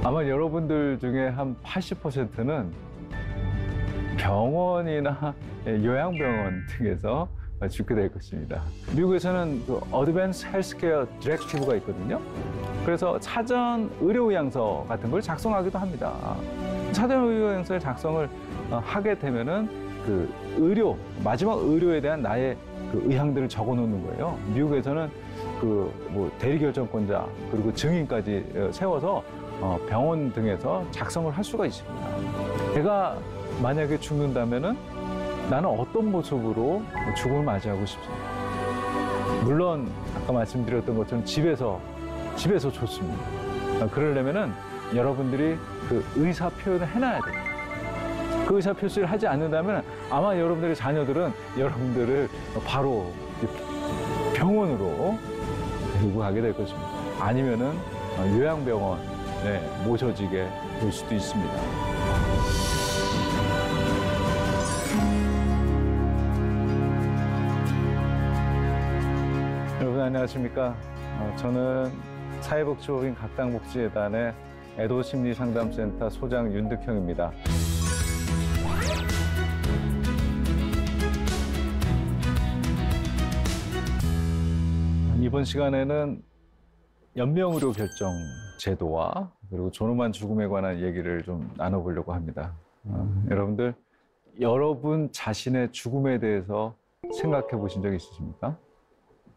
아마 여러분들 중에 한 80%는 병원이나 요양병원 등에서 죽게 될 것입니다. 미국에서는 그 어드밴스 헬스케어 디렉티브가 있거든요. 그래서 사전 의료의향서 같은 걸 작성하기도 합니다. 사전 의료의향서의 작성을 하게 되면은 그 마지막 의료에 대한 나의 그 의향들을 적어 놓는 거예요. 미국에서는 그 뭐 대리결정권자 그리고 증인까지 세워서 병원 등에서 작성을 할 수가 있습니다. 제가 만약에 죽는다면은 나는 어떤 모습으로 죽음을 맞이하고 싶습니다. 물론 아까 말씀드렸던 것처럼 집에서 좋습니다. 그러려면은 여러분들이 그 의사 표현을 해놔야 돼요. 그 의사 표시를 하지 않는다면 아마 여러분들의 자녀들은 여러분들을 바로 병원으로 데리고 가게 될 것입니다. 아니면은 요양병원에 모셔지게 될 수도 있습니다. 여러분 안녕하십니까? 저는 사회복지법인 각당복지재단의 애도심리상담센터 소장 윤득형입니다. 이번 시간에는 연명의료 결정 제도와 그리고 존엄한 죽음에 관한 얘기를 좀 나눠보려고 합니다. 여러분들, 여러분 자신의 죽음에 대해서 생각해 보신 적 있으십니까?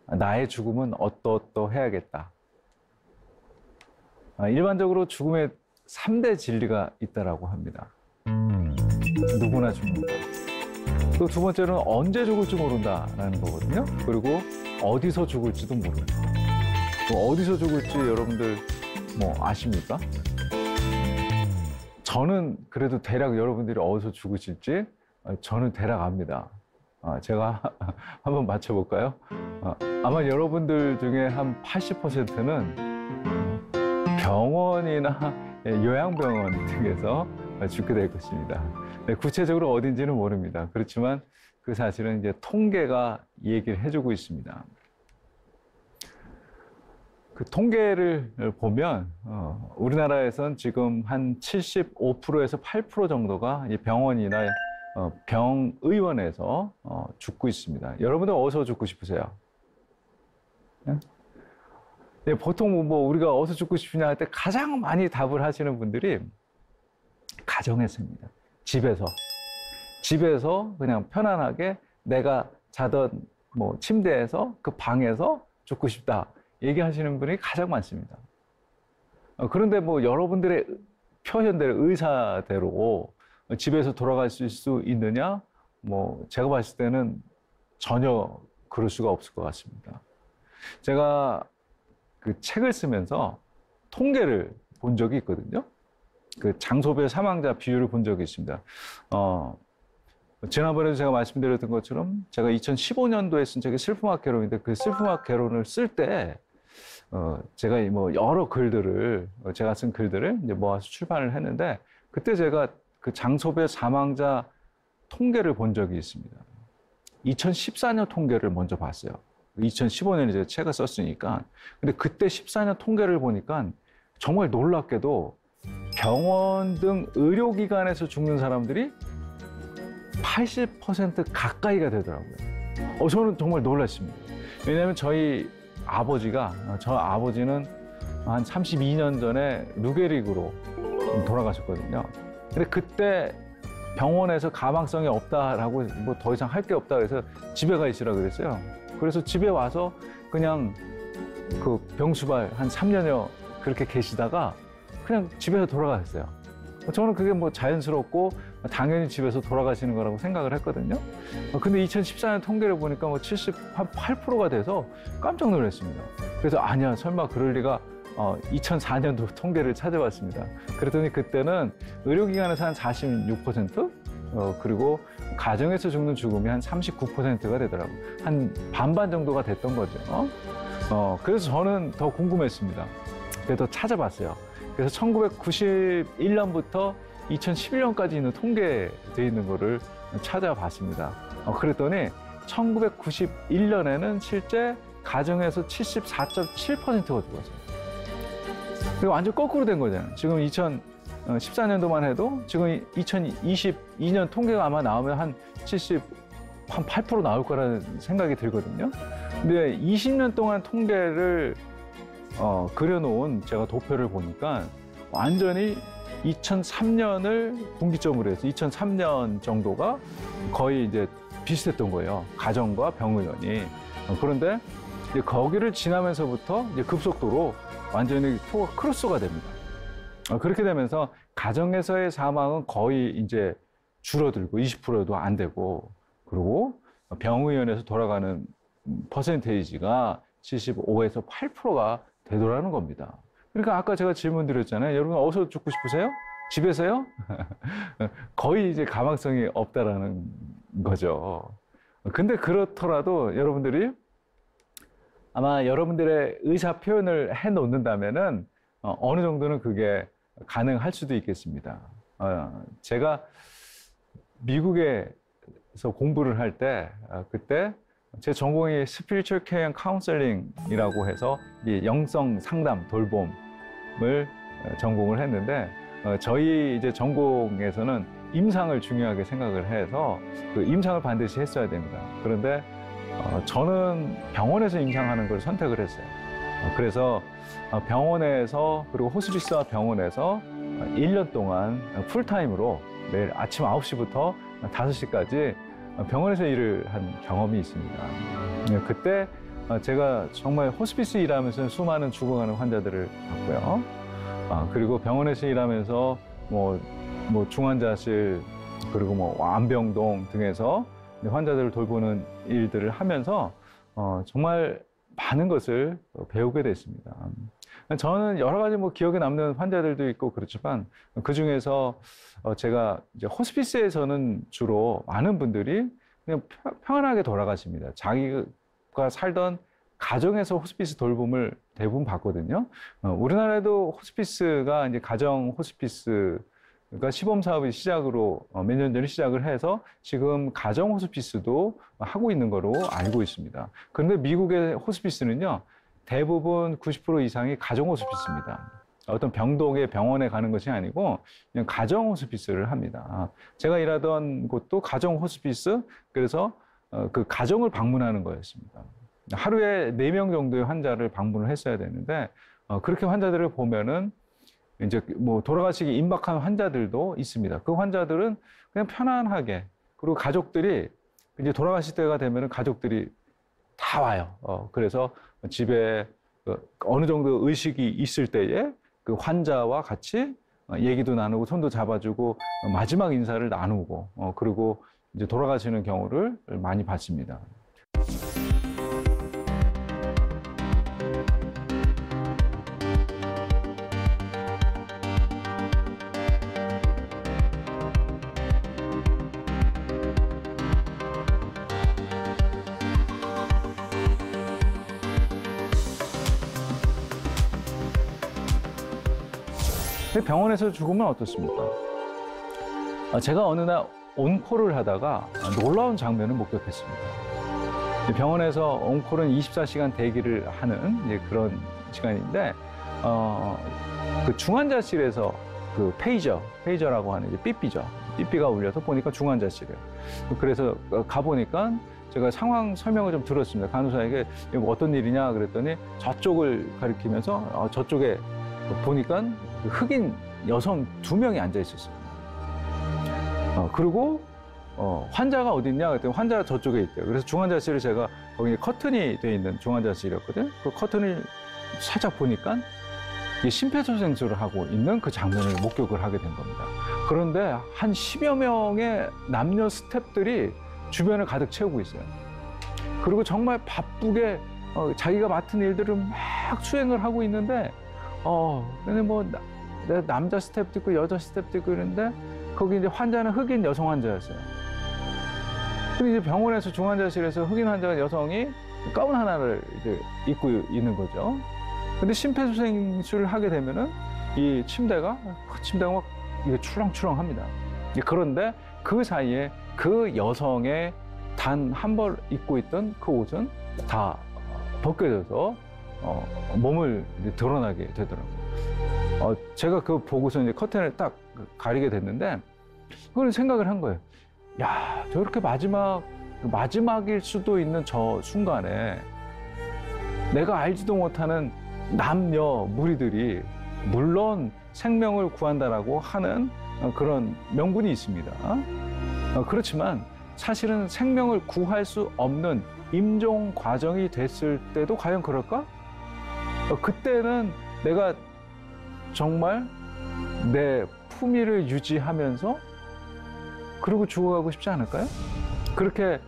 나의 죽음은 어떠해야겠다. 일반적으로 죽음에 3대 진리가 있다라고 합니다. 누구나 죽는다. 또 두 번째로는 언제 죽을지 모른다라는 거거든요. 그리고 어디서 죽을지도 모른다. 어디서 죽을지 여러분들 뭐 아십니까? 저는 그래도 대략 여러분들이 어디서 죽으실지 저는 대략 압니다. 제가 한번 맞춰볼까요? 아마 여러분들 중에 한 80%는 병원이나 요양병원 등에서 죽게 될 것입니다. 구체적으로 어딘지는 모릅니다. 그렇지만 그 사실은 이제 통계가 얘기를 해주고 있습니다. 그 통계를 보면 우리나라에선 지금 한 75%에서 8% 정도가 병원이나 병의원에서 죽고 있습니다. 여러분들 어디서 죽고 싶으세요? 네, 보통 뭐 우리가 어디서 죽고 싶으냐 할 때 가장 많이 답을 하시는 분들이 가정에서입니다. 집에서 그냥 편안하게 내가 자던 뭐 침대에서 그 방에서 죽고 싶다 얘기하시는 분이 가장 많습니다. 그런데 뭐 여러분들의 표현대로 의사대로 집에서 돌아갈 수 있느냐? 뭐 제가 봤을 때는 전혀 그럴 수가 없을 것 같습니다. 제가 그 책을 쓰면서 통계를 본 적이 있거든요. 그 장소별 사망자 비율을 본 적이 있습니다. 지난번에도 제가 말씀드렸던 것처럼 제가 2015년도에 쓴 책이 슬픔학 개론인데 그 슬픔학 개론을 쓸 때 제가 뭐 여러 글들을 제가 쓴 글들을 이제 모아서 출판을 했는데 그때 제가 그 장소별 사망자 통계를 본 적이 있습니다. 2014년 통계를 먼저 봤어요. 2015년에 제가 책을 썼으니까. 근데 그때 14년 통계를 보니까 정말 놀랍게도 병원 등 의료기관에서 죽는 사람들이 80% 가까이가 되더라고요. 저는 정말 놀랐습니다. 왜냐하면 저 아버지는 한 32년 전에 루게릭으로 돌아가셨거든요. 근데 그때 병원에서 가망성이 없다라고 뭐 더 이상 할 게 없다 그래서 집에 가 있으라 그랬어요. 그래서 집에 와서 그냥 그 병수발 한 3년여 그렇게 계시다가 그냥 집에서 돌아가셨어요. 저는 그게 뭐 자연스럽고 당연히 집에서 돌아가시는 거라고 생각을 했거든요. 근데 2014년 통계를 보니까 뭐 78%가 돼서 깜짝 놀랐습니다. 그래서 아니야, 설마 그럴 리가 2004년도 통계를 찾아봤습니다. 그랬더니 그때는 의료기관에서 한 46%, 그리고 가정에서 죽는 죽음이 한 39%가 되더라고요. 한 반반 정도가 됐던 거죠. 그래서 저는 더 궁금했습니다. 그래서 찾아봤어요. 그래서 1991년부터 2011년까지 있는 통계되어 있는 거를 찾아봤습니다. 그랬더니 1991년에는 실제 가정에서 74.7%가 죽었어요. 그리고 완전 거꾸로 된 거잖아요. 지금 2014년도만 해도 지금 2022년 통계가 아마 나오면 한 8% 나올 거라는 생각이 들거든요. 근데 20년 동안 통계를 그려놓은 제가 도표를 보니까 완전히 2003년을 분기점으로 해서 2003년 정도가 거의 이제 비슷했던 거예요. 가정과 병의원이. 그런데 이제 거기를 지나면서부터 이제 급속도로 완전히 표가 크로스가 됩니다. 그렇게 되면서 가정에서의 사망은 거의 이제 줄어들고 20%도 안 되고, 그리고 병의원에서 돌아가는 퍼센테이지가 75에서 8%가 되더라는 겁니다. 그러니까 아까 제가 질문 드렸잖아요. 여러분 어디서 죽고 싶으세요? 집에서요? 거의 이제 가망성이 없다라는 거죠. 근데 그렇더라도 여러분들이 아마 여러분들의 의사 표현을 해 놓는다면은 어느 정도는 그게 가능할 수도 있겠습니다. 제가 미국에서 공부를 할 때 그때 제 전공이 Spiritual Care and Counseling이라고 해서 이 영성 상담 돌봄을 전공을 했는데, 저희 이제 전공에서는 임상을 중요하게 생각을 해서 그 임상을 반드시 했어야 됩니다. 그런데 저는 병원에서 임상하는 걸 선택을 했어요. 그래서 병원에서, 그리고 호스피스와 병원에서 1년 동안 풀타임으로 매일 아침 9시부터 5시까지 병원에서 일을 한 경험이 있습니다. 그때 제가 정말 호스피스 일하면서 수많은 죽어가는 환자들을 봤고요. 그리고 병원에서 일하면서 뭐 중환자실, 그리고 뭐 안병동 등에서 환자들을 돌보는 일들을 하면서 정말 많은 것을 배우게 됐습니다. 저는 여러 가지 뭐 기억에 남는 환자들도 있고 그렇지만, 그 중에서 제가 이제 호스피스에서는 주로 많은 분들이 그냥 평안하게 돌아가십니다. 자기가 살던 가정에서 호스피스 돌봄을 대부분 받거든요. 우리나라에도 호스피스가 이제 가정 호스피스가 시범 사업의 시작으로 몇 년 전에 시작을 해서 지금 가정 호스피스도 하고 있는 거로 알고 있습니다. 그런데 미국의 호스피스는요, 대부분 90% 이상이 가정 호스피스입니다. 어떤 병동에 병원에 가는 것이 아니고 그냥 가정 호스피스를 합니다. 제가 일하던 곳도 가정 호스피스, 그래서 그 가정을 방문하는 거였습니다. 하루에 4명 정도의 환자를 방문을 했어야 되는데, 그렇게 환자들을 보면은 이제 뭐 돌아가시기 임박한 환자들도 있습니다. 그 환자들은 그냥 편안하게, 그리고 가족들이 이제 돌아가실 때가 되면은 가족들이 다 와요. 그래서 집에 어느 정도 의식이 있을 때에 그 환자와 같이 얘기도 나누고 손도 잡아주고 마지막 인사를 나누고, 그리고 이제 돌아가시는 경우를 많이 봤습니다. 병원에서 죽으면 어떻습니까? 제가 어느 날 온콜을 하다가 놀라운 장면을 목격했습니다. 병원에서 온콜은 24시간 대기를 하는 이제 그런 시간인데, 그 중환자실에서 그 페이저라고 하는 이제 삐삐죠. 삐삐가 울려서 보니까 중환자실이에요. 그래서 가보니까 제가 상황 설명을 좀 들었습니다. 간호사에게 이거 어떤 일이냐 그랬더니 저쪽을 가리키면서 저쪽에 보니까 흑인 여성 2명이 앉아 있었어요. 그리고 환자가 어디 있냐 그랬더니 환자가 저쪽에 있대요. 그래서 중환자실을 제가 거기 커튼이 돼 있는 중환자실이었거든요. 그 커튼을 살짝 보니까 심폐소생술을 하고 있는 그 장면을 목격을 하게 된 겁니다. 그런데 한 10여 명의 남녀 스태프들이 주변을 가득 채우고 있어요. 그리고 정말 바쁘게 자기가 맡은 일들을 막 수행을 하고 있는데, 근데 뭐 남자 스태프도 있고 여자 스태프도 있고 이런데, 거기 이제 환자는 흑인 여성 환자였어요. 근데 이제 병원에서 중환자실에서 흑인 환자 여성이 가운 하나를 이제 입고 있는 거죠. 근데 심폐소생술을 하게 되면은 이 침대가 막 이게 출렁출렁합니다. 그런데 그 사이에 그 여성의 단 한 벌 입고 있던 그 옷은 다 벗겨져서 몸을 이제 드러나게 되더라고요. 제가 그거 보고서 이제 커튼을 딱 가리게 됐는데 그런 생각을 한 거예요. 야, 저렇게 마지막일 수도 있는 저 순간에 내가 알지도 못하는 남녀 무리들이 물론 생명을 구한다라고 하는 그런 명분이 있습니다. 그렇지만 사실은 생명을 구할 수 없는 임종 과정이 됐을 때도 과연 그럴까? 그때는 내가 정말 내 품위를 유지하면서 그러고 죽어가고 싶지 않을까요? 그렇게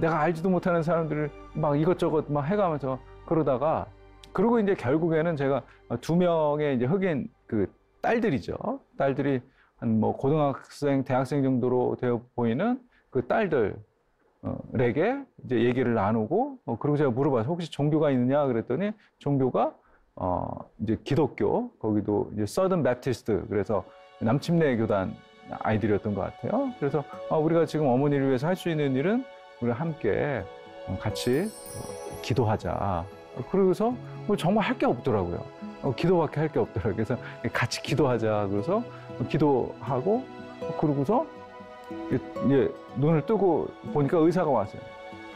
내가 알지도 못하는 사람들을 막 이것저것 막 해가면서 그러다가 그리고 이제 결국에는 제가 2명의 이제 흑인 그 딸들이죠. 딸들이 한 뭐 고등학생, 대학생 정도로 되어 보이는 그 딸들에게 이제 얘기를 나누고 그리고 제가 물어봐서 혹시 종교가 있느냐 그랬더니 종교가 이제 기독교, 거기도 이제 서든 배프티스트, 그래서 남침내 교단 아이들이었던 것 같아요. 그래서 우리가 지금 어머니를 위해서 할 수 있는 일은 우리 함께 같이 기도하자. 그러고서 정말 할 게 없더라고요. 기도밖에 할 게 없더라고요. 그래서 같이 기도하자. 그래서 기도하고 그러고서 이제 눈을 뜨고 보니까 의사가 왔어요.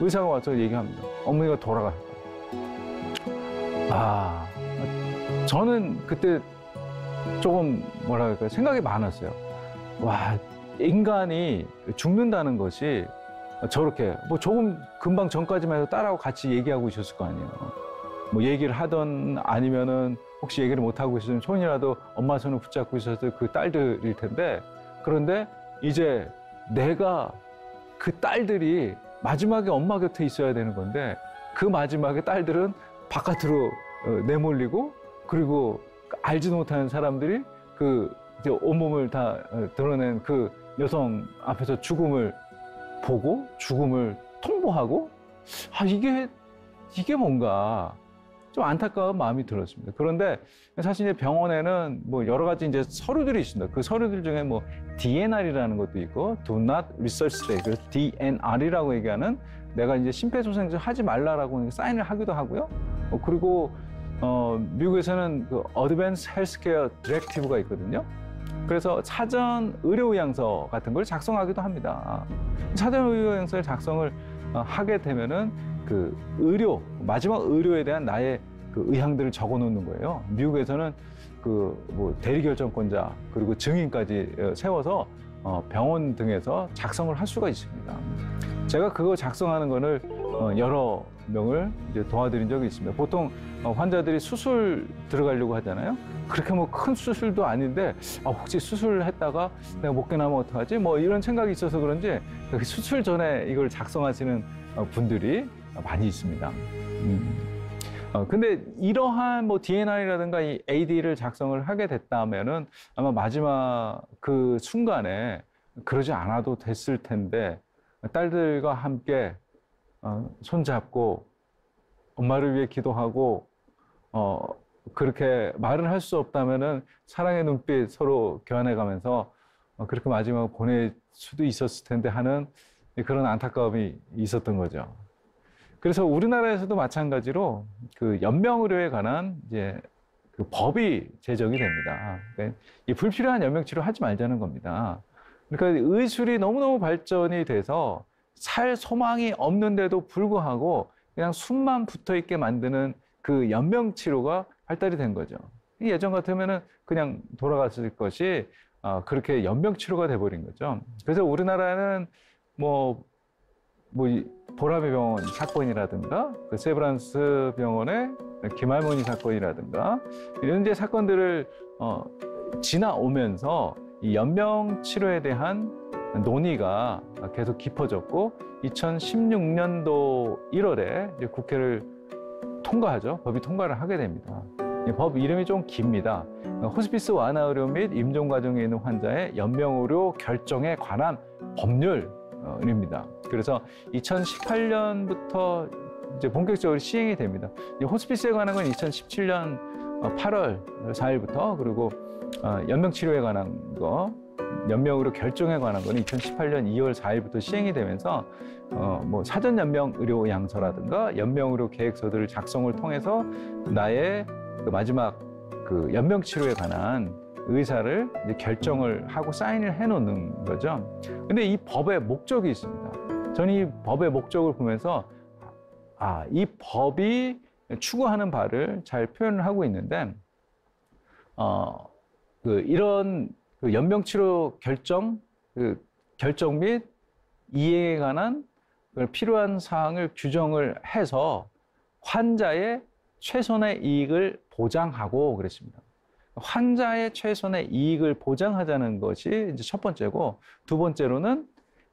의사가 와서 얘기합니다. 어머니가 돌아갔어요. 저는 그때 조금 뭐라 그럴까요? 생각이 많았어요. 와, 인간이 죽는다는 것이 저렇게 뭐 조금 금방 전까지만 해도 딸하고 같이 얘기하고 있었을 거 아니에요. 뭐 얘기를 하던 아니면은 혹시 얘기를 못 하고 있으면 손이라도 엄마 손을 붙잡고 있었을 그 딸들일 텐데, 그런데 이제 내가 그 딸들이 마지막에 엄마 곁에 있어야 되는 건데 그 마지막에 딸들은 바깥으로 내몰리고 그리고 알지도 못하는 사람들이 그 이제 온몸을 다 드러낸 그 여성 앞에서 죽음을 보고 죽음을 통보하고 이게 뭔가 좀 안타까운 마음이 들었습니다. 그런데 사실 이제 병원에는 뭐 여러 가지 이제 서류들이 있습니다. 그 서류들 중에 뭐 DNR이라는 것도 있고 Do Not Research Stay, 그래서 DNR이라고 얘기하는 내가 이제 심폐소생술 하지 말라라고 사인을 하기도 하고요. 그리고 미국에서는 그 Advanced Healthcare Directive가 있거든요. 그래서 사전 의료의향서 같은 걸 작성하기도 합니다. 사전 의료의향서를 작성을 하게 되면은 그 마지막 의료에 대한 나의 그 의향들을 적어 놓는 거예요. 미국에서는 그 뭐 대리 결정권자 그리고 증인까지 세워서 병원 등에서 작성을 할 수가 있습니다. 제가 그거 작성하는 거를 여러 명을 이제 도와드린 적이 있습니다. 보통 환자들이 수술 들어가려고 하잖아요. 그렇게 뭐 큰 수술도 아닌데 혹시 수술을 했다가 내가 못 깨나면 어떡하지? 뭐 이런 생각이 있어서 그런지 수술 전에 이걸 작성하시는 분들이 많이 있습니다. 근데 이러한 뭐 DNR이라든가 이 AD를 작성을 하게 됐다면은 아마 마지막 그 순간에 그러지 않아도 됐을 텐데 딸들과 함께 손잡고 엄마를 위해 기도하고 그렇게 말은 할 수 없다면은 사랑의 눈빛 서로 교환해가면서 그렇게 마지막 보낼 수도 있었을 텐데 하는 그런 안타까움이 있었던 거죠. 그래서 우리나라에서도 마찬가지로 그 연명의료에 관한 이제 그 법이 제정이 됩니다. 그러니까 이 불필요한 연명 치료 하지 말자는 겁니다. 그러니까 의술이 너무너무 발전이 돼서 살 소망이 없는데도 불구하고 그냥 숨만 붙어 있게 만드는 그 연명 치료가 발달이 된 거죠. 예전 같으면은 그냥 돌아갔을 것이 그렇게 연명 치료가 돼버린 거죠. 그래서 우리나라는 뭐 보라매 병원 사건이라든가 그 세브란스 병원의 김할머니 사건이라든가 이런 이제 사건들을 지나오면서 이 연명 치료에 대한 논의가 계속 깊어졌고 2016년도 1월에 이제 국회를 통과하죠. 법이 통과를 하게 됩니다. 이 법 이름이 좀 깁니다. 호스피스 완화 의료 및 임종 과정에 있는 환자의 연명 의료 결정에 관한 법률입니다. 그래서 2018년부터 이제 본격적으로 시행이 됩니다. 이 호스피스에 관한 건 2017년 8월 4일부터 그리고 연명 치료에 관한 거, 연명으로 결정에 관한 거는 2018년 2월 4일부터 시행이 되면서 뭐 사전 연명 의료 양서라든가 연명 의료 계획서들을 작성을 통해서 나의 그 마지막 그 연명 치료에 관한 의사를 이제 결정을 하고 사인을 해놓는 거죠. 근데 이 법의 목적이 있습니다. 저는 이 법의 목적을 보면서 이 법이 추구하는 바를 잘 표현을 하고 있는데, 이런 그 연명 치료 결정 및 이행에 관한 필요한 사항을 규정을 해서 환자의 최선의 이익을 보장하고 그랬습니다. 환자의 최선의 이익을 보장하자는 것이 이제 첫 번째고, 두 번째로는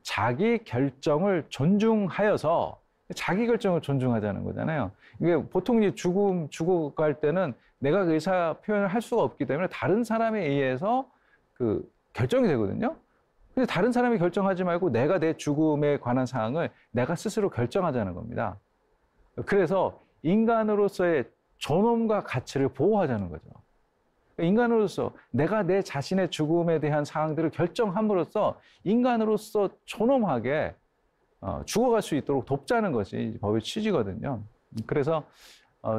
자기 결정을 존중하여서 자기 결정을 존중하자는 거잖아요. 이게 보통 이제 죽어갈 때는 내가 그 의사 표현을 할 수가 없기 때문에 다른 사람에 의해서 그 결정이 되거든요. 근데 다른 사람이 결정하지 말고 내가 내 죽음에 관한 사항을 내가 스스로 결정하자는 겁니다. 그래서 인간으로서의 존엄과 가치를 보호하자는 거죠. 인간으로서 내가 내 자신의 죽음에 대한 사항들을 결정함으로써 인간으로서 존엄하게 죽어갈 수 있도록 돕자는 것이 법의 취지거든요. 그래서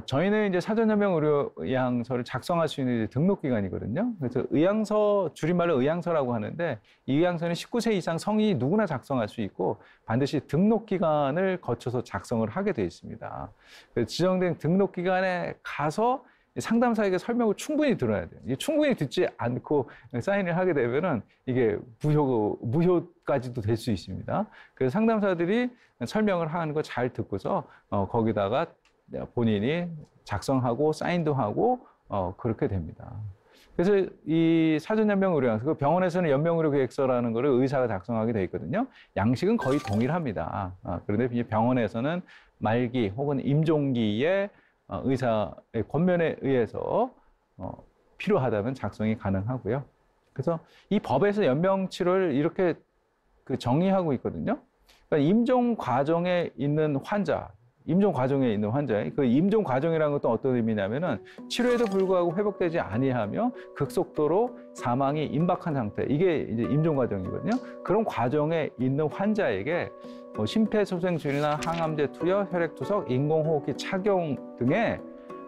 저희는 이제 사전연명 의료의향서를 작성할 수 있는 등록기관이거든요. 그래서 의향서, 줄임말로 의향서라고 하는데, 이 의향서는 19세 이상 성인이 누구나 작성할 수 있고 반드시 등록기관을 거쳐서 작성을 하게 되어 있습니다. 그래서 지정된 등록기관에 가서 상담사에게 설명을 충분히 들어야 돼요. 이게 충분히 듣지 않고 사인을 하게 되면은 이게 무효까지도 될 수 있습니다. 그래서 상담사들이 설명을 하는 거 잘 듣고서 거기다가 본인이 작성하고 사인도 하고 그렇게 됩니다. 그래서 이 사전연명 의료양서, 그 병원에서는 연명의료계획서라는 거를 의사가 작성하게 돼 있거든요. 양식은 거의 동일합니다. 그런데 병원에서는 말기 혹은 임종기에 의사의 권면에 의해서 필요하다면 작성이 가능하고요. 그래서 이 법에서 연명치료를 이렇게 정의하고 있거든요. 그러니까 임종 과정에 있는 환자, 그 임종 과정이라는 것도 어떤 의미냐면은 치료에도 불구하고 회복되지 아니하며 극속도로 사망이 임박한 상태, 이게 이제 임종 과정이거든요. 그런 과정에 있는 환자에게 심폐소생술이나 항암제 투여, 혈액투석, 인공호흡기 착용 등의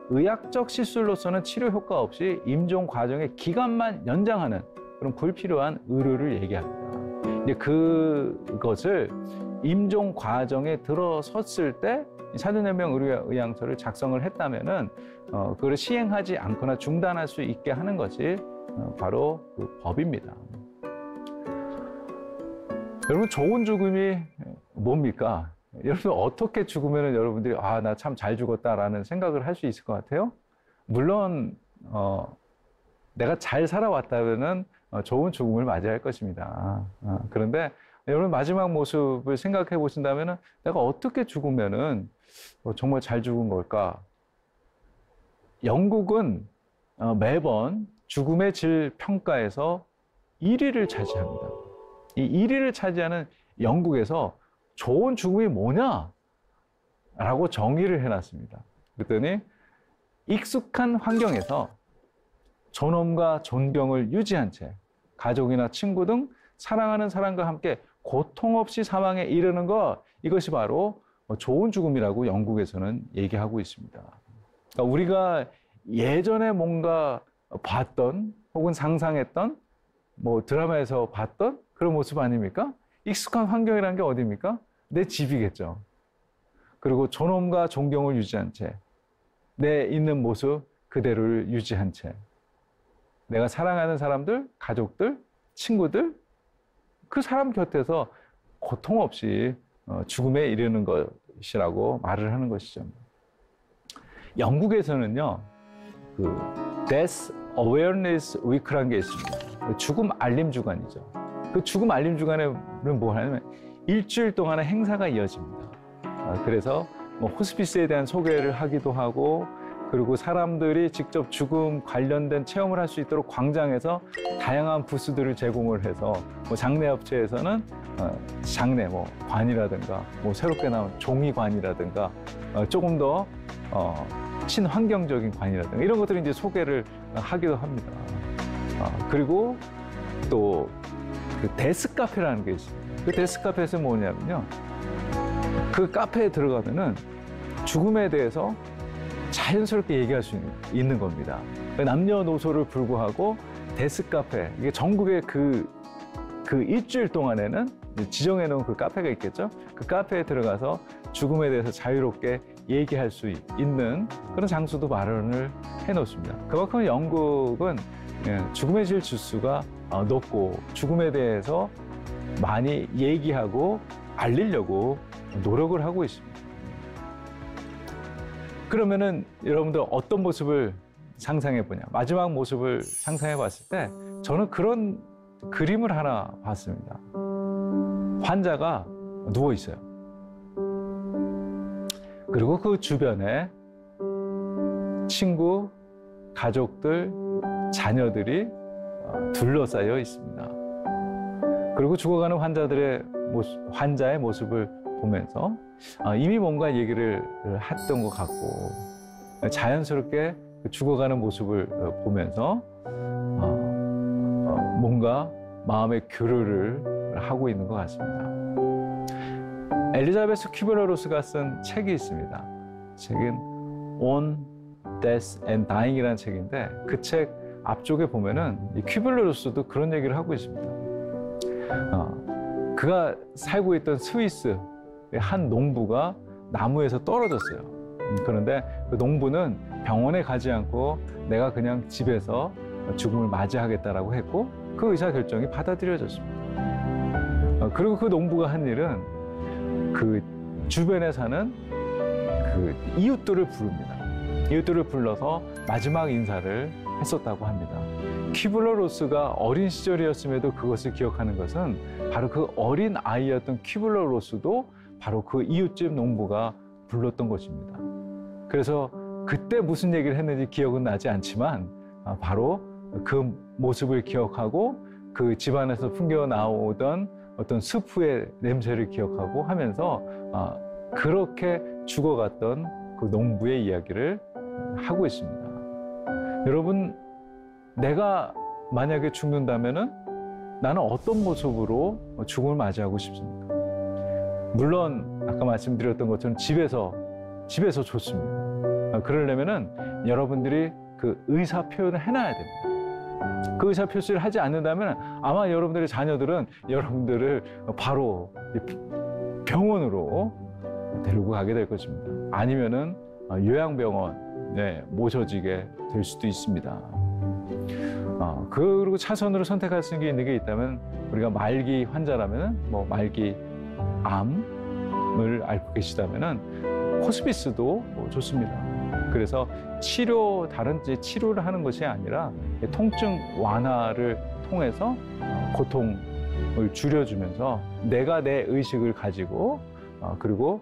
의학적 시술로서는 치료 효과 없이 임종 과정의 기간만 연장하는 그런 불필요한 의료를 얘기합니다. 이제 그것을 임종 과정에 들어섰을 때 사전연명 의료의향서를 작성을 했다면은 그걸 시행하지 않거나 중단할 수 있게 하는 것이 바로 그 법입니다. 여러분, 좋은 죽음이 뭡니까? 여러분, 어떻게 죽으면 여러분들이 나 참 잘 죽었다라는 생각을 할 수 있을 것 같아요? 물론 내가 잘 살아왔다면은 좋은 죽음을 맞이할 것입니다. 그런데 여러분, 마지막 모습을 생각해 보신다면은 내가 어떻게 죽으면은 정말 잘 죽은 걸까? 영국은 매번 죽음의 질 평가에서 1위를 차지합니다. 이 1위를 차지하는 영국에서 좋은 죽음이 뭐냐? 라고 정의를 해놨습니다. 그랬더니 익숙한 환경에서 존엄과 존경을 유지한 채 가족이나 친구 등 사랑하는 사람과 함께 고통 없이 사망에 이르는 것, 이것이 바로 좋은 죽음이라고 영국에서는 얘기하고 있습니다. 그러니까 우리가 예전에 뭔가 봤던 혹은 상상했던 드라마에서 봤던 그런 모습 아닙니까? 익숙한 환경이라는 게 어디입니까? 내 집이겠죠. 그리고 존엄과 존경을 유지한 채 내 있는 모습 그대로를 유지한 채 내가 사랑하는 사람들, 가족들, 친구들, 그 사람 곁에서 고통 없이 죽음에 이르는 것이라고 말을 하는 것이죠. 영국에서는요, Death Awareness Week라는 게 있습니다. 죽음 알림 주간이죠. 그 죽음 알림 주간에는 뭐 하냐면 일주일 동안의 행사가 이어집니다. 그래서 호스피스에 대한 소개를 하기도 하고, 그리고 사람들이 직접 죽음 관련된 체험을 할 수 있도록 광장에서 다양한 부스들을 제공을 해서 장례 업체에서는 장례 관이라든가 새롭게 나온 종이관이라든가 조금 더 친환경적인 관이라든가 이런 것들을 이제 소개를 하기도 합니다. 그리고 또 그 데스 카페라는 게 있습니다. 그 데스 카페에서 뭐냐면요, 그 카페에 들어가면은 죽음에 대해서 자연스럽게 얘기할 수 있는 겁니다. 남녀노소를 불구하고 데스 카페, 이게 전국의 그 일주일 동안에는 지정해 놓은 그 카페가 있겠죠. 그 카페에 들어가서 죽음에 대해서 자유롭게 얘기할 수 있는 그런 장소도 마련을 해 놓습니다. 그만큼 영국은 죽음의 질 지수가 높고 죽음에 대해서 많이 얘기하고 알리려고 노력을 하고 있습니다. 그러면은 여러분들 어떤 모습을 상상해 보냐? 마지막 모습을 상상해 봤을 때 저는 그런 그림을 하나 봤습니다. 환자가 누워 있어요. 그리고 그 주변에 친구, 가족들, 자녀들이 둘러싸여 있습니다. 그리고 죽어가는 환자의 모습을 보면서 이미 뭔가 얘기를 했던 것 같고 자연스럽게 죽어가는 모습을 보면서 뭔가 마음의 교류를 하고 있는 것 같습니다. 엘리자베스 큐블러-로스가 쓴 책이 있습니다. 책은 On Death and Dying이라는 책인데 그 책 앞쪽에 보면은 이 큐블러-로스도 그런 얘기를 하고 있습니다. 그가 살고 있던 스위스 한 농부가 나무에서 떨어졌어요. 그런데 그 농부는 병원에 가지 않고 내가 그냥 집에서 죽음을 맞이하겠다라고 했고 그 의사 결정이 받아들여졌습니다. 그리고 그 농부가 한 일은 그 주변에 사는 그 이웃들을 부릅니다. 이웃들을 불러서 마지막 인사를 했었다고 합니다. 큐블러-로스가 어린 시절이었음에도 그것을 기억하는 것은 바로 그 어린 아이였던 큐블러-로스도 바로 그 이웃집 농부가 불렀던 것입니다. 그래서 그때 무슨 얘기를 했는지 기억은 나지 않지만 바로 그 모습을 기억하고 그 집안에서 풍겨 나오던 어떤 수프의 냄새를 기억하고 하면서 그렇게 죽어갔던 그 농부의 이야기를 하고 있습니다. 여러분, 내가 만약에 죽는다면은 나는 어떤 모습으로 죽음을 맞이하고 싶습니까? 물론 아까 말씀드렸던 것처럼 집에서 좋습니다. 그러려면은 여러분들이 그 의사 표현을 해놔야 됩니다. 그 의사 표시를 하지 않는다면 아마 여러분들의 자녀들은 여러분들을 바로 병원으로 데리고 가게 될 것입니다. 아니면은 요양병원에 모셔지게 될 수도 있습니다. 그리고 차선으로 선택할 수 있는 게 있다면 우리가 말기 환자라면 뭐 말기 암을 앓고 계시다면은 호스피스도 좋습니다. 그래서 다른 치료를 하는 것이 아니라 통증 완화를 통해서 고통을 줄여주면서 내가 내 의식을 가지고 그리고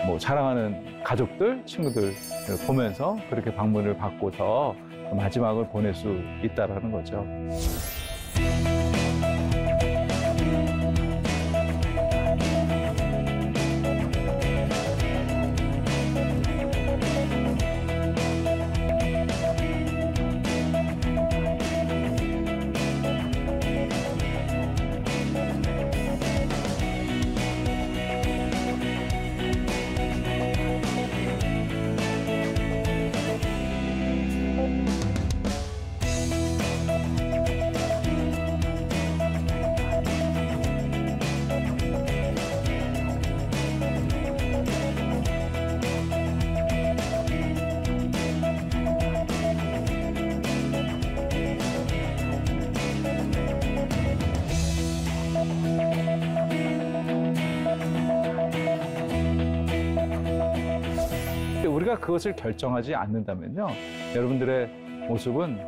뭐 사랑하는 가족들, 친구들 보면서 그렇게 방문을 받고서 마지막을 보낼 수 있다라는 거죠. 우리가 그것을 결정하지 않는다면요, 여러분들의 모습은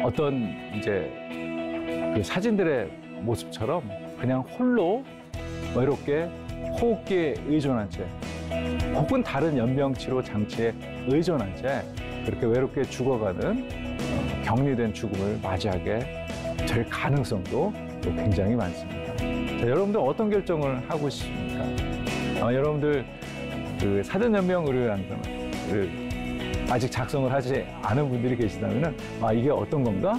어떤 이제 그 사진들의 모습처럼 그냥 홀로 외롭게 호흡기에 의존한 채 혹은 다른 연명치료 장치에 의존한 채 그렇게 외롭게 죽어가는 격리된 죽음을 맞이하게 될 가능성도 굉장히 많습니다. 자, 여러분들 어떤 결정을 하고 싶습니까? 여러분들 그 사전연명 의료라는 아직 작성을 하지 않은 분들이 계시다면은 이게 어떤 건가?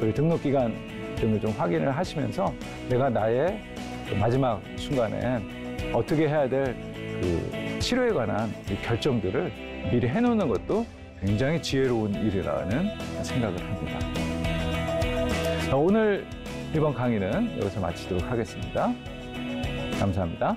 그 등록기간 등을 좀 확인을 하시면서 내가 나의 그 마지막 순간에 어떻게 해야 될 그 치료에 관한 결정들을 미리 해놓는 것도 굉장히 지혜로운 일이라는 생각을 합니다. 자, 오늘 이번 강의는 여기서 마치도록 하겠습니다. 감사합니다.